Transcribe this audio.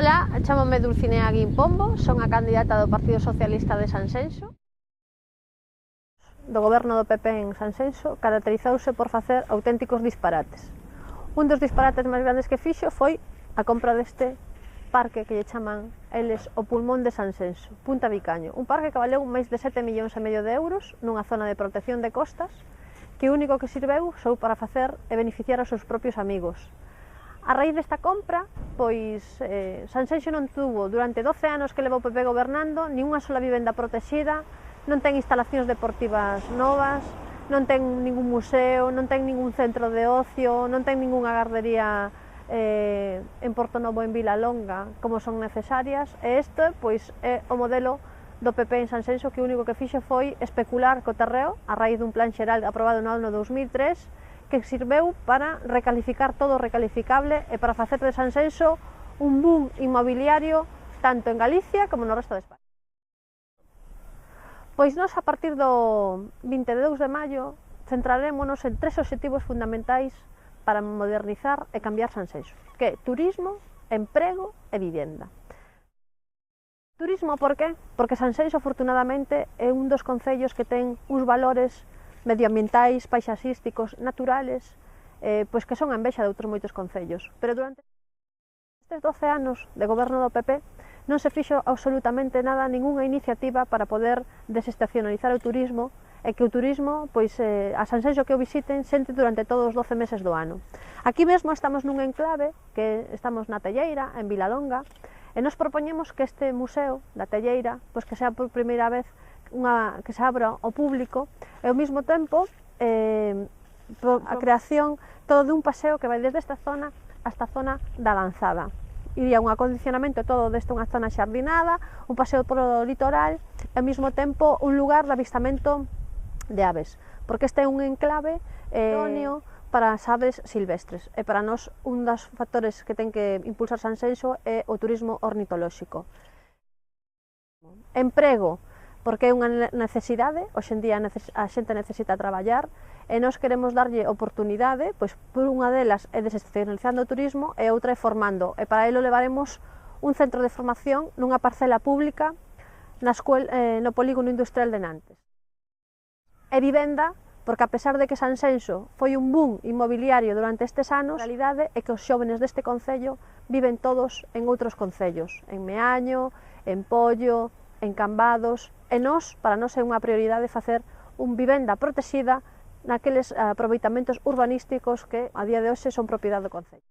Ola, chámome Dulcinea Guimpombo, son a candidata do Partido Socialista de Sanxenxo. Do goberno do PP en Sanxenxo caracterizouse por facer auténticos disparates. Un dos disparates máis grandes que fixo foi a compra deste parque que lle chaman eles o pulmón de Sanxenxo, Punta Vicaño, un parque que valeu máis de 7,5 millóns de euros nunha zona de protección de costas que o único que sirveu sou para facer e beneficiar aos seus propios amigos. A raíz desta compra, pois Sanxenxo non tuvo durante 12 anos que levou o PP gobernando nin unha sola vivenda protexida, non ten instalacións deportivas novas, non ten ningún museo, non ten ningún centro de ocio, non ten ningunha gardería en Portonovo, en Vilalonga, como son necesarias, e este pois, é o modelo do PP en Sanxenxo, que o único que fixe foi especular co terreo a raíz dun plan xeral aprobado no ano 2003, que sirveu para recalificar todo o recalificable e para facer de Sanxenxo un boom inmobiliario tanto en Galicia como no resto de España. Pois nós, a partir do 22 de maio, centrarémonos en 3 obxectivos fundamentais para modernizar e cambiar Sanxenxo, que é turismo, emprego e vivenda. Turismo, por qué? Porque Sanxenxo, afortunadamente, é un dos concellos que ten uns valores medioambientais, paisaxísticos, naturales, pois que son a envexa de outros moitos concellos. Pero durante estes 12 anos de goberno do PP non se fixo absolutamente nada, ningunha iniciativa para poder desestacionalizar o turismo e que o turismo, pois a Sanxenxo que o visiten xente durante todos os 12 meses do ano. Aquí mesmo estamos nun enclave, que estamos na Telleira, en Vilalonga, e nos propoñemos que este museo da Telleira, pois que sea por primeira vez que se abra ao público e ao mesmo tempo a creación todo dun paseo que vai desde esta zona hasta a zona da Lanzada. Iría un acondicionamento todo desta unha zona xardinada, un paseo polo litoral e ao mesmo tempo un lugar de avistamento de aves, porque este é un enclave idóneo para as aves silvestres e para nós un dos factores que ten que impulsar Sanxenxo é o turismo ornitolóxico. Emprego, porque é unha necesidade, hoxe en día a xente necesita traballar e nós queremos darlle oportunidade, pois por unha delas é desestacionalizando o turismo e outra é formando, e para ello levaremos un centro de formación nunha parcela pública no polígono industrial de Nantes. E vivenda, porque a pesar de que Sanxenxo foi un boom inmobiliario durante estes anos, a realidade é que os xóvenes deste concello viven todos en outros concellos, en Meaño, en Pollo, en Cambados, e para nós é unha prioridade facer un vivenda protexida naqueles aproveitamentos urbanísticos que a día de hoxe son propiedade do concello.